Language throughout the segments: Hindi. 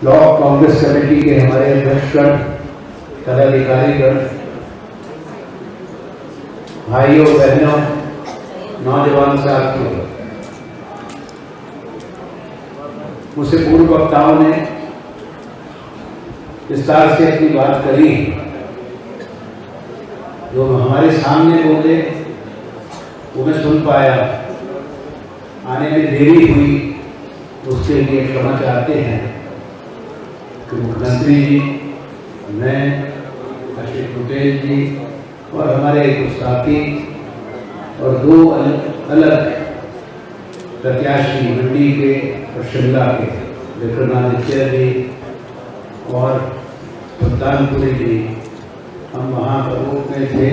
ब्लॉक कांग्रेस कमेटी के हमारे अध्यक्षगण, पदाधिकारीगण, भाइयों बहनों, नौजवान साथियों, मुझसे पूर्व वक्ताओं ने विस्तार से अपनी बात करी। जो हमारे सामने बोले वो मैं सुन पाया, आने में देरी हुई उसके लिए क्षमा चाहते हैं। तो मुख्यमंत्री जी, मैं, अशोक पटेल जी और हमारे कुछ साथी और दो अलग प्रत्याशी मंडी के और शिमला के, विक्रमादित्य जी और सुल्तानपुरी जी, हम वहाँ प्रमुख में थे।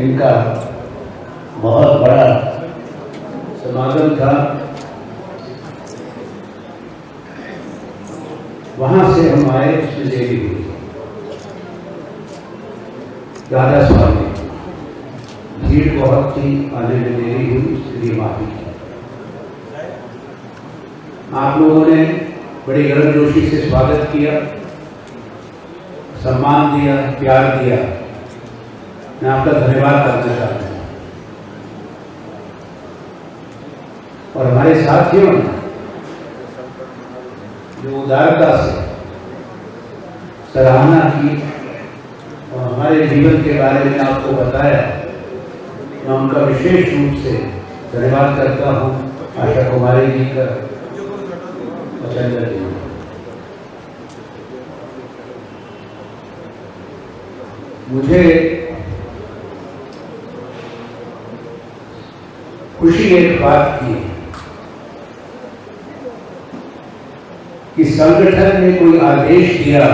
इनका बहुत बड़ा समागम था। वहाँ से हम आए, उसमें देरी हुई, ज़्यादा स्वामी भीड़ बहुत थी, आने में देरी हुई, उसके लिए माफी। आप लोगों ने बड़ी गर्मजोशी से स्वागत किया, सम्मान दिया, प्यार दिया, मैं आपका धन्यवाद करना चाहता हूँ। और हमारे साथियों ने जो उदारता से सराहना की और हमारे जीवन के बारे में आपको बताया, मैं उनका विशेष रूप से धन्यवाद करता हूँ। आशा कुमारी जी का, जी, मुझे खुशी एक बात की कि संगठन ने कोई आदेश दिया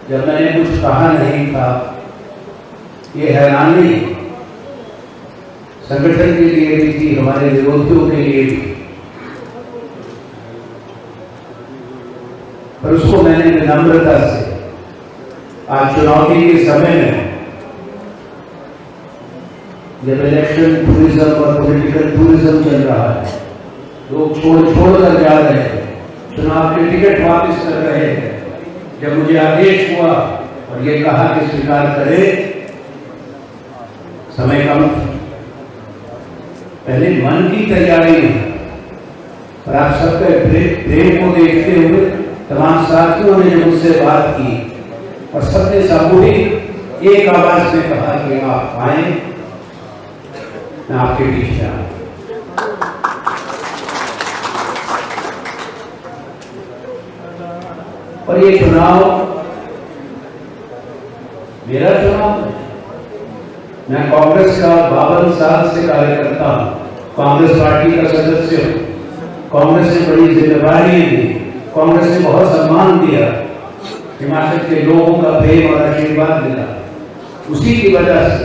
जब मैंने कुछ कहा नहीं था। ये हैरानी संगठन के लिए भी थी, हमारे विरोधियों के लिए भी, पर उसको मैंने विनम्रता से, आज चुनौती के समय में जब इलेक्शन टूरिज्म और पॉलिटिकल टूरिज्म चल रहा है, लोग छोड़ कर जा रहे हैं, चुनाव के टिकट वापस कर रहे हैं, जब मुझे आदेश हुआ और ये कहा कि स्वीकार करे, समय कम था, पहले मन की तैयारी है। और आप सबके प्रेम को देखते हुए तमाम साथियों ने जो मुझसे बात की और सबने सामूहिक एक आवाज में कहा कि आप आए, मैं आपके बीच में आऊं। और ये चुनाव मेरा चुनाव है। मैं कांग्रेस का 52 साल से कार्य करता हूं, कांग्रेस पार्टी का सदस्य हूं। कांग्रेस ने बड़ी जिम्मेदारी दी, कांग्रेस ने बहुत सम्मान दिया, हिमाचल के लोगों का प्रेम और आशीर्वाद मिला। उसी की वजह से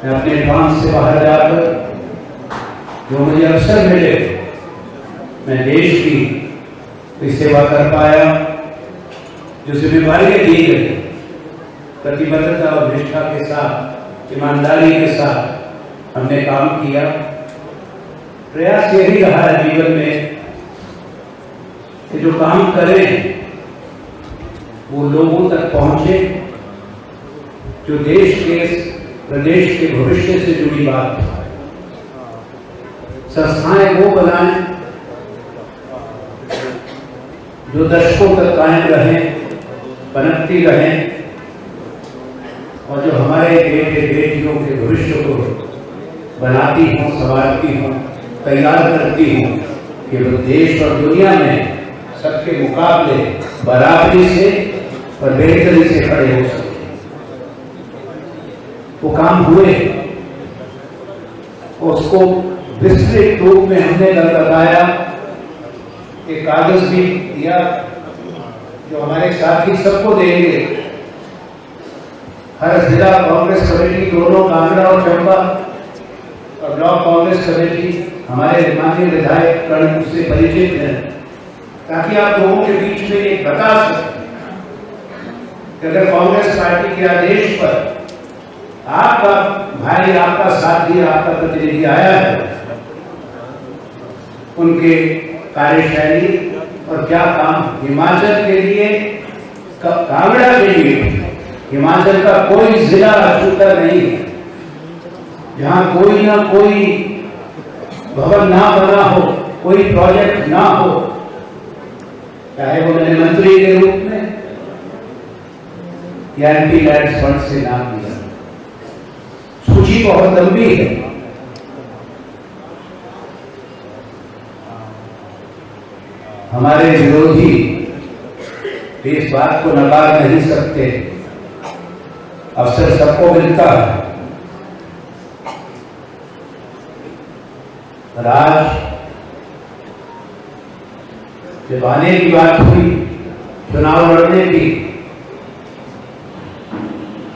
मैं अपने काम से बाहर जाकर जो मुझे अवसर मिले, मैं देश की सेवा कर पाया। जो जिम्मेदारियां दी गई, प्रतिबद्धता और निष्ठा के साथ, ईमानदारी के साथ हमने काम किया। प्रयास यही रहा है जीवन में कि जो काम करें वो लोगों तक पहुंचे, जो देश के, प्रदेश के भविष्य से जुड़ी बात है। संस्थाएं वो बनाएं जो दशकों तक कायम रहें, पनपती रहें, और जो हमारे बेटे बेटियों के भविष्य को बनाती हों, संवारती हों, तैयार करती हों कि वो देश और दुनिया में सबके मुकाबले बराबरी से और बेहतरी से खड़े हो सके। वो काम हुए, उसको विस्तृत रूप में हमने बताया, एक कागज भी दिया जो हमारे साथी सबको देंगे। हर जिला कांग्रेस कमेटी, दोनों कांगड़ा और चंबा, और ब्लॉक कांग्रेस कमेटी, हमारे माननीय विधायक कर्ण उससे परिचित हैं, ताकि आप लोगों के बीच में एक बता सकें कि अगर कांग्रेस पार्टी के आदेश पर आपका भाई, आपका साथी, आपका प्रतिनिधि आया है, उनके कार्यशैली और क्या काम हिमाचल के लिए, कांगड़ा के लिए। हिमाचल का कोई जिला अछूता नहीं है जहां कोई ना कोई भवन ना बना हो, कोई प्रोजेक्ट ना हो, चाहे वो मैंने मंत्री के रूप में या एमपी लैंड फंड से नाम दिया। सूची बहुत लंबी है। हमारे विरोधी इस बात को नकार नहीं सकते, अवसर सबको मिलता है। आज जब आने की बात हुई चुनाव लड़ने की,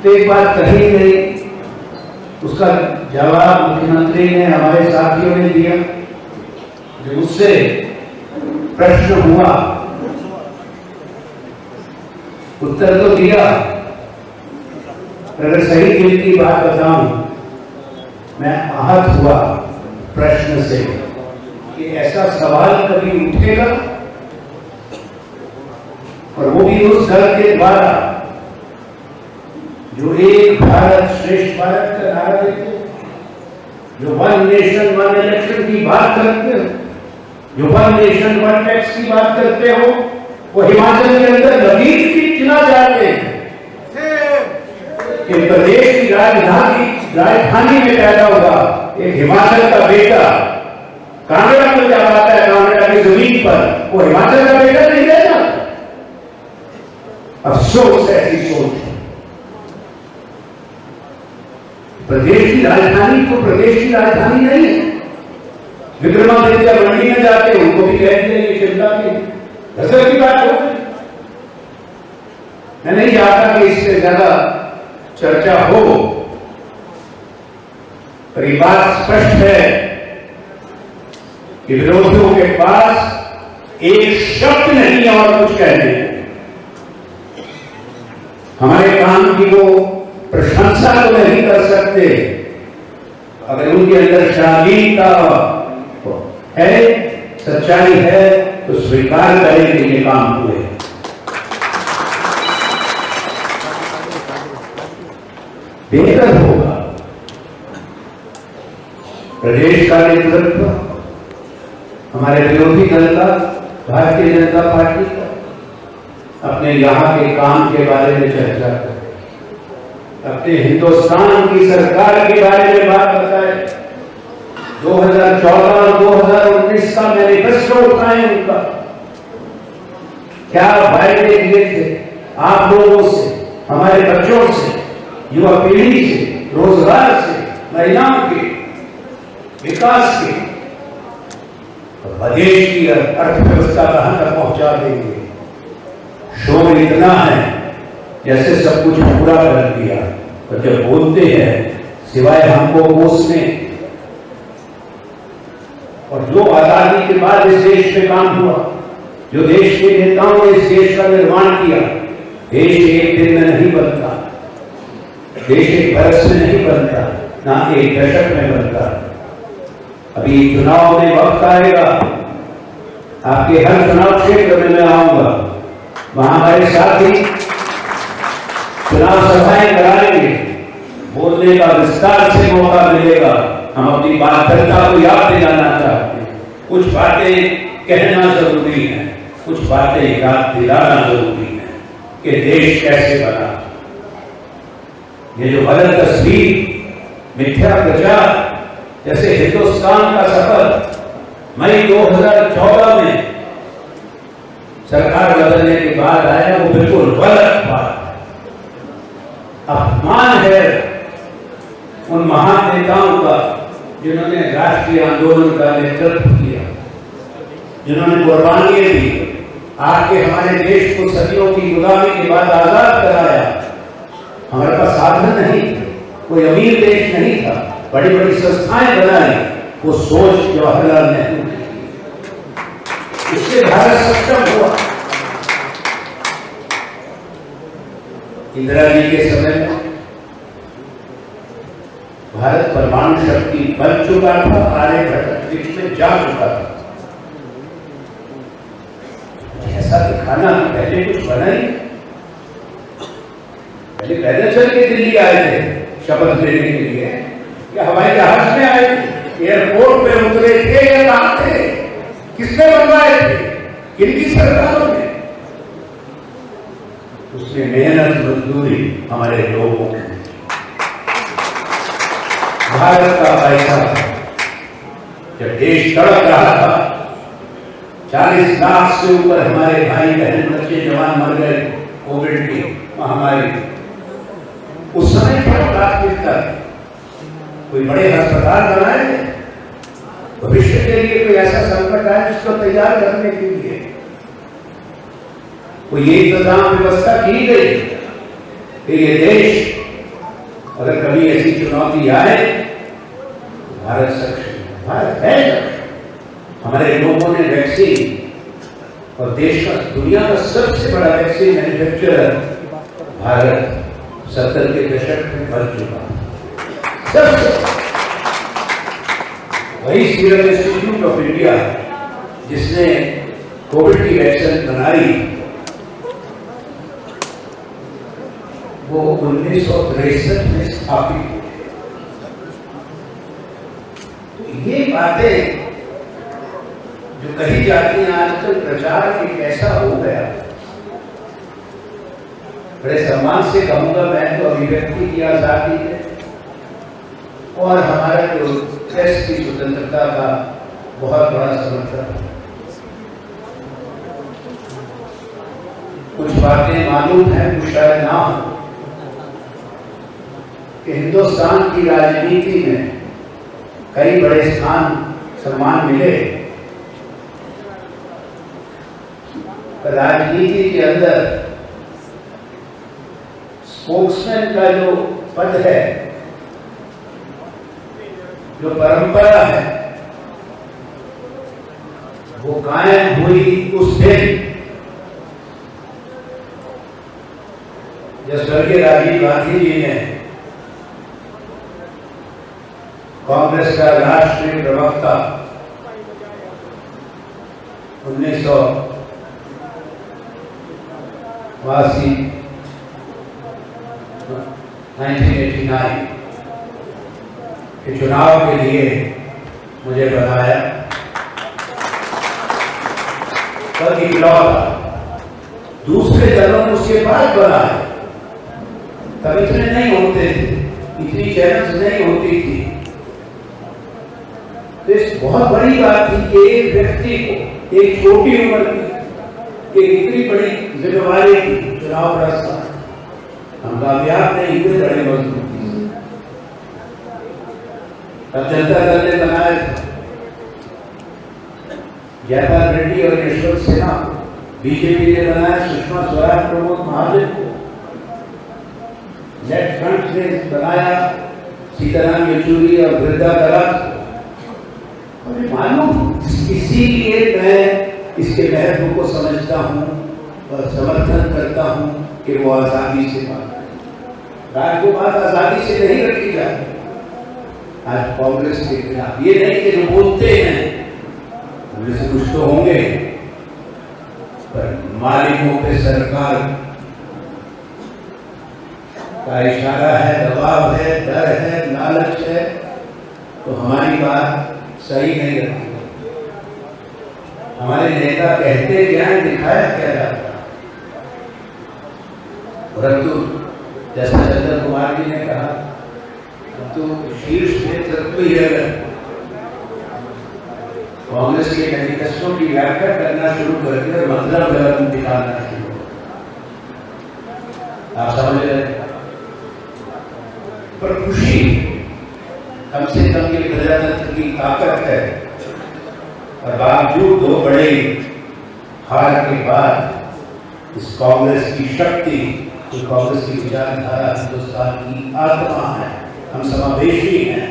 तो एक बात कही गई, उसका जवाब मुख्यमंत्री ने, हमारे साथियों ने दिया। जो उससे प्रश्न हुआ, उत्तर तो दिया, अगर सही दिल की बात बताऊं, मैं आहत हुआ प्रश्न से कि ऐसा सवाल कभी उठेगा, और वो भी उस दल के द्वारा जो एक भारत श्रेष्ठ भारत का नारा देते हो, जो वन नेशन वन इलेक्शन की बात करते हो, जो वन नेशन वन टैक्स की बात करते हो, वो हिमाचल के अंदर लकीर की चुना चाहते हैं कि प्रदेश की राजधानी में पैदा होगा एक हिमाचल का बेटा, कांगड़ा में जब आता है, कांगड़ा की जमीन पर, वो हिमाचल का बेटा नहीं रहता। अफसोस है ऐसी सोच। प्रदेश की राजधानी तो प्रदेश की राजधानी नहीं है। विक्रमादित्य मंडी में जाते हैं, उनको भी कह दिया कि शिमला की गजब की बात हो गई। मैं नहीं चाहता कि इससे ज्यादा चर्चा हो, पर ये बात स्पष्ट है कि विरोधियों के पास एक शब्द नहीं और कुछ कहने। हमारे काम की वो प्रशंसा तो नहीं कर सकते, अगर उनके अंदर शालीनता है, सच्चाई है, तो स्वीकार करें कि ये काम हुए। बेहतर होगा प्रदेश का नेतृत्व, हमारे विरोधी दल का, भारतीय जनता पार्टी का, अपने यहाँ के काम के बारे में चर्चा करें, अपने हिंदुस्तान की सरकार के बारे में बात बताए। 2014 और 2019 का मैनिफेस्टो उठाएं, उनका क्या वायदे किए थे आप लोगों से, हमारे बच्चों से, युवा पीढ़ी से, रोजगार से, महिलाओं के विकास के, प्रदेश की अर्थव्यवस्था कहां तक पहुंचा देंगे। शोर इतना है जैसे सब कुछ पूरा कर दिया, और जब बोलते हैं सिवाय हमको कोसने। और जो आजादी के बाद इस देश में काम हुआ, जो देश के नेताओं ने इस देश का निर्माण किया, देश एक दिन में नहीं बनता, देश एक बरस में नहीं बनता, ना एक दशक में बनता। अभी चुनाव में वक्त आएगा, आपके हर चुनाव क्षेत्र में मैं आऊंगा, वहां हमारे साथी चुनाव सभाएं कराएंगे, बोलने का विस्तार से मौका मिलेगा। हम अपनी बाध्यता को याद दिलाना चाहते हैं, कुछ बातें कहना जरूरी है, कुछ बातें याद दिलाना जरूरी है कि देश कैसे बना। ये जो गलत तस्वीर, मिथ्या प्रचार, जैसे हिंदुस्तान का सफर मई 2014 में सरकार बदलने के बाद आया, वो बिल्कुल गलत बात है। अपमान है उन महान नेताओं का जिन्होंने राष्ट्रीय आंदोलन का नेतृत्व किया, जिन्होंने कुर्बानियां दी, आके हमारे देश को सदियों की गुलामी के बाद आजाद कराया। हमारे पास साधन नहीं, कोई अमीर देश नहीं था, बड़ी बड़ी संस्थाएं बनाई, वो सोच जवाहरलाल नेहरू ने की, इससे भारत सक्षम हुआ। इंदिरा जी के समय में भारत परमाणु शक्ति बन चुका था, आर्यभट्ट अंतरिक्ष में जा चुका था। थाना पहले कुछ बना ही, पहले पैदल चल के दिल्ली आए थे शपथ लेने के लिए, या हवाई जहाज में आए थे, एयरपोर्ट पे उतरे थे या कहां थे, किसने बनवाए थे, किनकी सरकारों ने? उसमें मेहनत मजदूरी हमारे लोगों की, भारत का पैसा। जब देश तड़प रहा था, 40 लाख से ऊपर हमारे भाई बहन बच्चे जवान मर गए कोविड की महामारी, उस समय क्या प्राथमिकता थी? कोई बड़े अस्पताल बनाए थे, भविष्य के लिए कोई ऐसा संकट आए जिसको तैयार करने के लिए कोई ये इंतजाम व्यवस्था की गई कि ये देश अगर कभी ऐसी चुनौती आए, भारत सक्षम, भारत है सक्षम। हमारे लोगों ने वैक्सीन, और देश का दुनिया का सबसे बड़ा वैक्सीन मैन्युफैक्चरर भारत 70 के दशक में बन चुका है। सबसे वही सीरम इंस्टीट्यूट ऑफ इंडिया जिसने कोविड की वैक्सीन बनाई, वो 1963 में स्थापित हुई। तो ये बातें जो कही जाती हैं आजकल, प्रचार एक ऐसा हो गया, बड़े सम्मान से कहूंगा मैं तो, अभिव्यक्ति की आजादी है और हमारा जो प्रेस की स्वतंत्रता का बहुत बड़ा समर्थन है। कुछ बातें मालूम है, कुछ शायद ना हो, कि हिंदुस्तान की राजनीति में कई बड़े स्थान सम्मान मिले, पर राजनीति के अंदर स्पोक्समैन का जो पद है, जो परंपरा है, वो कायम हुई उस दिन जब स्वर्गीय राजीव गांधी जी ने कांग्रेस का राष्ट्रीय प्रवक्ता 1989 के चुनाव के लिए मुझे बनाया, तब इकलौता, दूसरे दलों ने उसके बाद बनाया, तब इतने नहीं होते थे, इतनी चैलेंज नहीं होती थी। तो इस बहुत बड़ी बात थी कि एक व्यक्ति को एक छोटी उम्र की एक इतनी बड़ी जिम्मेवारी की चुनाव लड़ना, हम कामयाब नहीं हुए बड़े मजबूती से। तब जनता दल ने बनाया था जयपाल रेड्डी और यशवंत सिन्हा, बीजेपी ने बनाया सुषमा स्वराज, प्रमोद महाजन को, लेफ्ट फ्रंट ने बनाया सीताराम येचुरी और वृंदा करात को। मालूम इसीलिए मैं इसके महत्व को समझता हूँ और समर्थन करता हूँ कि वो आजादी से बात राज को बात आजादी से नहीं रखी जाती। आज कांग्रेस के खिलाफ ये नहीं कि जो बोलते हैं उनमें से कुछ तो होंगे, पर मालिकों पे सरकार का इशारा है, दबाव है, डर है, लालच है, तो हमारी बात सही नहीं रखती। हमारे नेता कहते क्या है, दिखाया क्या जाता है। परंतु जैसा चंद्र कुमार जी ने कहा, तो शीर्ष नेतृत्व ही अगर कांग्रेस के मैनिफेस्टो की व्याख्या करना शुरू कर दिया, मतलब गलत दिखाना शुरू, आप समझ रहे। पर खुशी कम से कम ये प्रजातंत्र की ताकत है, और बावजूद दो बड़े हार के बाद इस कांग्रेस की शक्ति, कांग्रेस की विचारधारा हिंदुस्तान की आत्मा है, हम समावेशी हैं,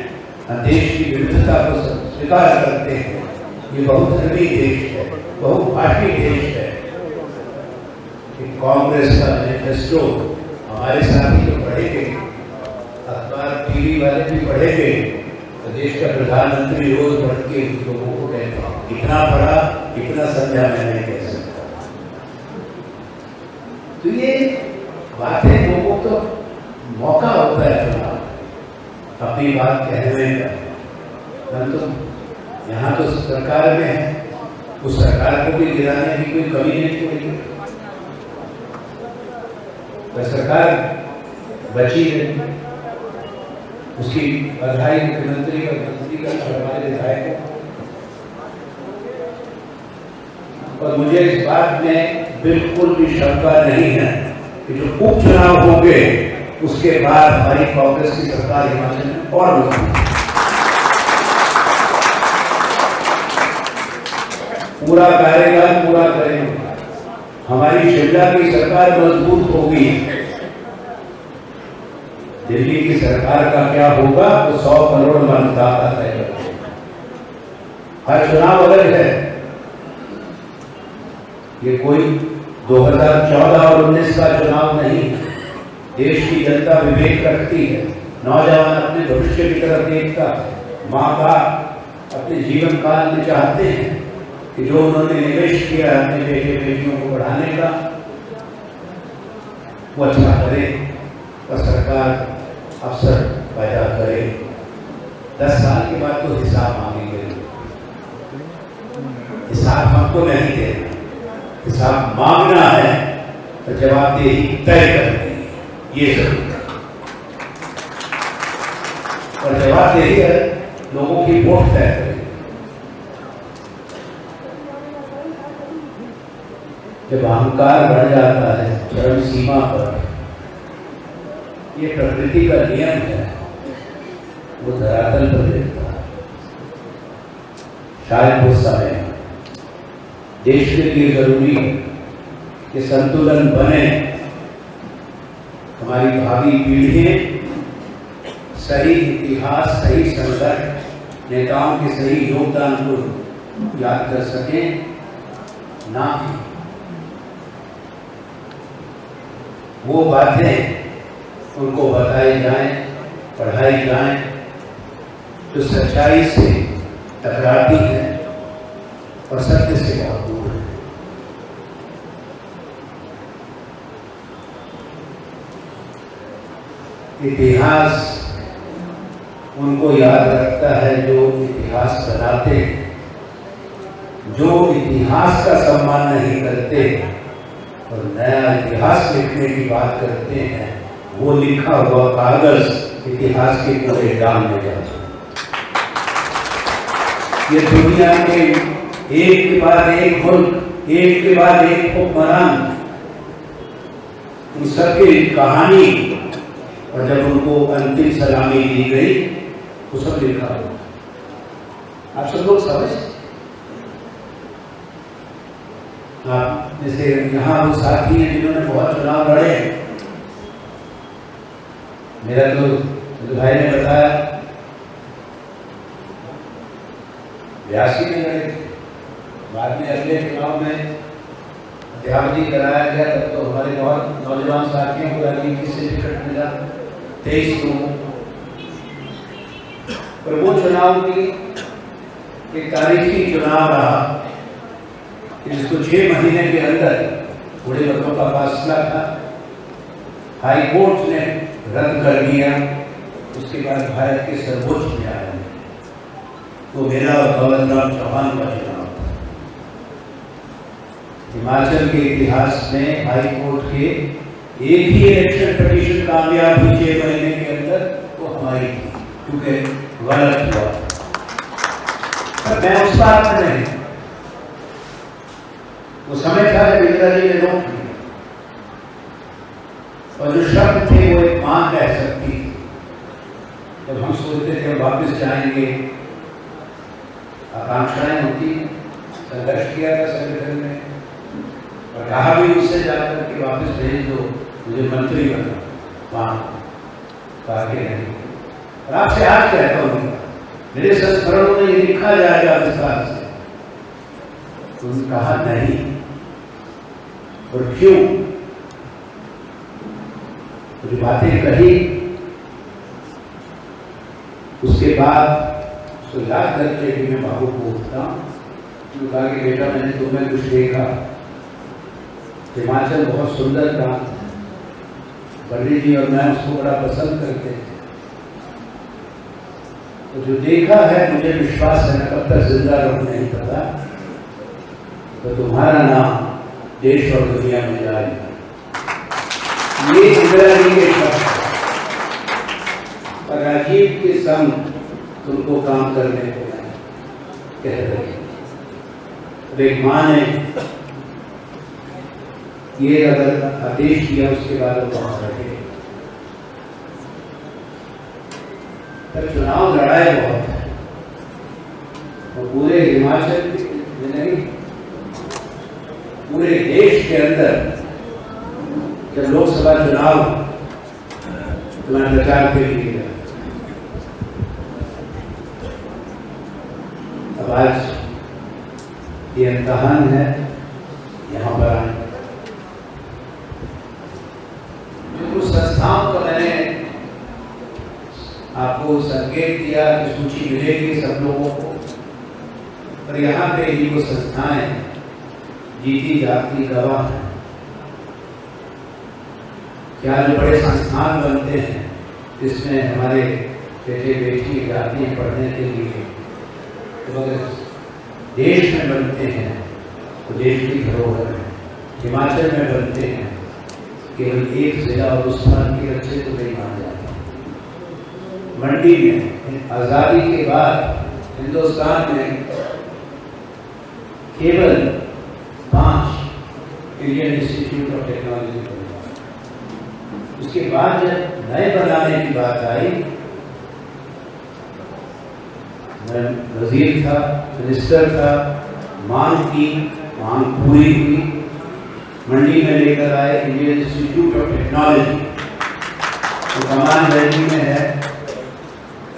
हम देश की विविधता को स्वीकार करते हैं। ये बहुधर्मी देश है, बहुभाषी देश है। कांग्रेस का मैनिफेस्टो हमारे साथी जो पढ़ेंगे, अखबार टीवी वाले भी पढ़ेंगे, तो देश का प्रधानमंत्री रोज पढ़ के लोगों को कहते हैं, इतना पढ़ा, इतना समझा मैं नहीं कह सकता। तो ये बातें लोगों को मौका होता है चुनाव अपनी बात कहने का। हम तो यहाँ तो सरकार में है, उस सरकार को भी गिराने की कोई कमी नहीं छोड़ेगी। तो सरकार बची है, उसकी बधाई मुख्यमंत्री और मंत्री का हमारे विधायक। और मुझे इस बात में बिल्कुल भी शंका नहीं है कि जो उपचुनाव होंगे उसके बाद हमारी कांग्रेस की सरकार हिमाचल में और मजबूत, पूरा कार्यकाल पूरा करेंगे। हमारी शिमला की सरकार मजबूत होगी। दिल्ली की सरकार का क्या होगा तो 100 करोड़ मतदाता तय करेगा। हर चुनाव अलग है। ये कोई 2014 और 19 का चुनाव नहीं। देश की जनता विवेक रखती है, नौजवान अपने भविष्य की तरफ देखता है, माँ बाप अपने जीवन काल में चाहते हैं कि जो उन्होंने निवेश किया अपने बेटे बेटियों को पढ़ाने का वो अच्छा करे और सरकार अवसर पैदा करे। 10 साल के बाद तो हिसाब मांगेंगे। हिसाब हमको नहीं देना, हिसाब मांगना है तो जवाबदेही तय करनी है, ये जरूर। और जवाबदेही है लोगों की वोट तय करेगी। जब अहंकार बढ़ जाता है चरम सीमा पर, ये प्रकृति का नियम है, वो धरातल पर देखता है। शायद उस समय देश के लिए जरूरी है कि संतुलन बने, हमारी भावी पीढ़ियां सही इतिहास, सही संदर्भ, नेताओं के सही योगदान को याद कर सकें, ना वो बातें उनको बताई जाएं, पढ़ाई जाएं जो सच्चाई से टकराती है और सत्य से बहुत दूर है। इतिहास उनको याद रखता है जो इतिहास बनाते हैं। जो इतिहास का सम्मान नहीं करते और नया इतिहास लिखने की बात करते हैं, वो लिखा हुआ कागज इतिहास के पूरे डाल में जाता है। ये दुनिया के एक के बाद एक मुल्क, एक के बाद एक हुक्मरान, उन सबकी कहानी और जब उनको अंतिम सलामी दी गई वो सब लिखा हुआ। आप सब लोग समझ, आप जैसे यहाँ वो साथी हैं जिन्होंने बहुत चुनाव लड़े। मेरा तो भाई ने बताया 82 में लड़े थे, बाद में अगले चुनाव में अध्यापति कराया गया, तब तो हमारे बहुत नौजवान साथियों को राजनीति से टिकट मिला 23 लोगों। पर वो चुनाव की एक तारीखी चुनाव रहा जिसको 6 महीने के अंदर बड़े लोगों का फैसला था, हाई कोर्ट ने रद्द कर दिया। उसके बाद भारत के सर्वोच्च न्यायालय में तो मेरा और दौलतराम चौहान का चुनाव था। हिमाचल के इतिहास में हाई कोर्ट के एक ही इलेक्शन पिटीशन कामयाब हुई 6 महीने के अंदर, वो हमारी थी, क्योंकि गलत हुआ। पर मैं उस बात में नहीं, वो समय था जब इंदिरा जी ने रोक लिया और जो शब्द थे वो एक मां कह सकती थी। जब हम सोचते थे हम वापस जाएंगे, आकांक्षाएं होती, संघर्ष किया था संगठन में और कहा भी उससे जाकर के वापस भेज दो, मुझे मंत्री बना, वहां कहा कि नहीं। और आपसे आज कहता हूँ, मेरे संस्मरणों में ये लिखा जाएगा विस्तार से। तुमने कहा नहीं, और क्यों? जो बातें कही उसके बाद उसको याद करके भी मैं बाबू को उठता हूँ, कहा कि बेटा मैंने तुम्हें कुछ देखा, हिमाचल बहुत सुंदर काम था। बर्री जी और मैं उसको बड़ा पसंद करते थे। तो जो देखा है, मुझे विश्वास है, मैं कब तक जिंदा रहूं नहीं पता, तो तुम्हारा नाम देश और दुनिया में जाएगा। ये इंदिरा जी के शब्द और राजीव के संग तुमको काम करने को मैं कह रही हूं। एक माँ ने ये अगर आदेश दिया, उसके बाद वो वहां रहे। तब चुनाव लड़ाई बहुत है और पूरे हिमाचल में नहीं, पूरे देश के अंदर जब लोकसभा चुनाव प्रचार के लिए, अब आज ये इम्तहान है यहाँ पर आए। कुछ संस्थाओं को मैंने आपको संकेत दिया कि सूची मिलेगी सब लोगों को, और यहाँ पे ही वो संस्थाएं जीती जाती गवाह हैं। क्या जो बड़े संस्थान बनते हैं जिसमें हमारे बेटे बेटी जाती हैं पढ़ने के लिए, तो अगर देश में बनते हैं तो देश की धरोहर है। हिमाचल में बनते हैं केवल एक जिला और उस स्थान के अच्छे तो नहीं माना जाता। मंडी में आज़ादी के बाद हिंदुस्तान में केवल 5 इंडियन इंस्टीट्यूट ऑफ टेक्नोलॉजी बने। उसके बाद जब नए बनाने की बात आई, मैं वजीर था, मिनिस्टर था, मांग की, मांग पूरी हुई। मंडी में लेकर आए इंडियन इंस्टीट्यूट ऑफ टेक्नोलॉजी, तो कमान दिल्ली में है,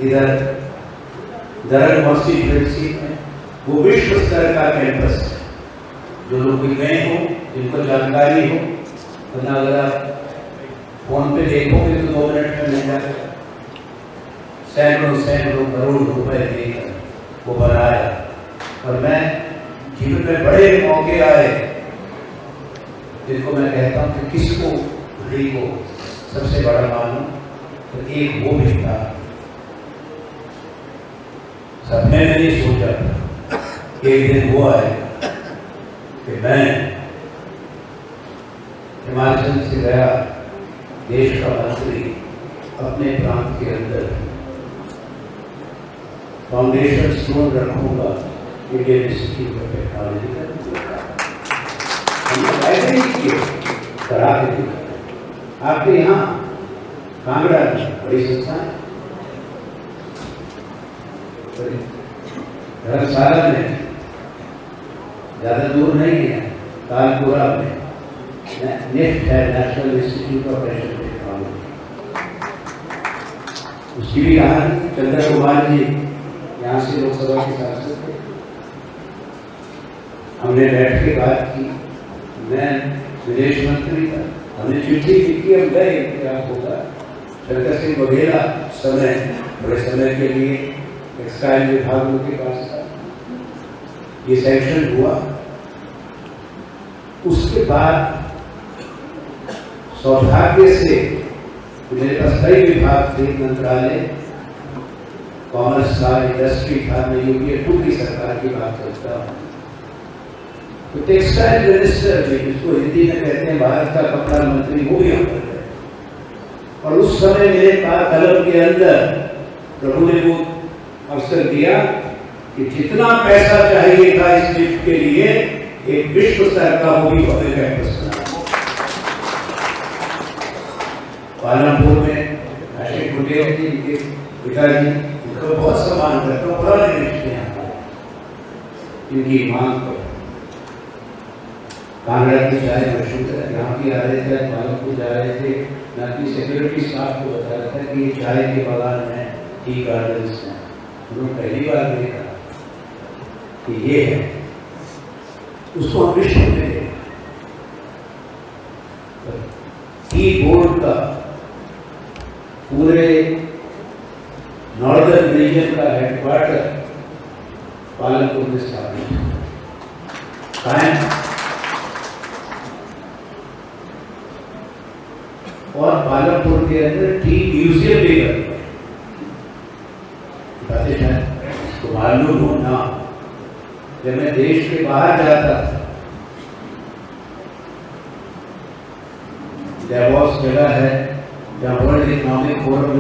इधर दरअसल कॉन्स्टिट्यूएंसी में वो विश्व स्तर का कैंपस है। जो लोग भी गए हो, जिनको जानकारी हो, वरना अगर आप फोन पे देखोगे तो 2 मिनट में मिल जाएगा। सैकड़ों करोड़ रुपए देकर वो बनाया, और मैं जीवन में बड़े मौके आए जिनको मैं कहता हूँ कि किसको घड़ी को सबसे बड़ा मानूं, तो एक वो भी था। सपने में नहीं सोचा था कि एक दिन वो आए कि मैं हिमाचल से गया देश का मंत्री अपने प्रांत के अंदर फाउंडेशन स्टोन रखूंगा इंडियन इंस्टीट्यूट ऑफ टेक्नोलॉजी का। करा के आपके यहाँ कांगड़ा में बड़ी संस्था है, धर्मशाला में ज्यादा दूर नहीं है, तालपुरा में नेफ्ट है, national institute of fashion technology. उसकी भी कहानी चंद्र कुमार जी यहाँ से लोकसभा के सांसद थे। हमने बैठ के बात की, मैं विदेश मंत्री था, हमने चिट्ठी लिखी, हम गए क्या होगा। शंकर सिंह वघेला समय बड़े समय के लिए टेक्सटाइल विभाग के पास था, ये सैंक्शन हुआ। उसके बाद सौभाग्य से मेरे पास कई विभाग थे, मंत्रालय, कॉमर्स था, इंडस्ट्री था, मैं यूपीए 2 की सरकार की बात करता हूँ। तो टेक्सटाइल मिनिस्टर भी, जिसको हिंदी में कहते हैं भारत का कपड़ा मंत्री, वो भी हम कर रहे। और उस समय मेरे पास कलम के अंदर प्रभु ने वो अवसर दिया कि जितना पैसा चाहिए था इस लिफ्ट के लिए, एक विश्व स्तर का वो भी भव्य कैंपस बना। पालमपुर में आशिक गुटेर जी के पिताजी, उनको बहुत सम्मान करता हूँ, पुराने रिश्ते हैं इनकी मांग पर। कांगड़ा की चाय मशहूर है, यहाँ भी आ रहे थे, पालमपुर जा रहे थे, यहाँ की सिक्योरिटी स्टाफ को बता रहा था कि ये चाय के बागान है, टी गार्डन्स हैं। उन्होंने पहली बार देखा कि ये है, उसको हम विश्व में देखा। टी बोर्ड का पूरे नॉर्दर्न रीजन का हेडक्वार्टर पालमपुर में स्थापित कायम। पालमपुर के अंदर टी म्यूजियम भी बना, बातें हैं तो मालूम हो ना। जब मैं देश के बाहर जाता था, डेवॉस जगह है जहाँ वर्ल्ड इकोनॉमिक फोरम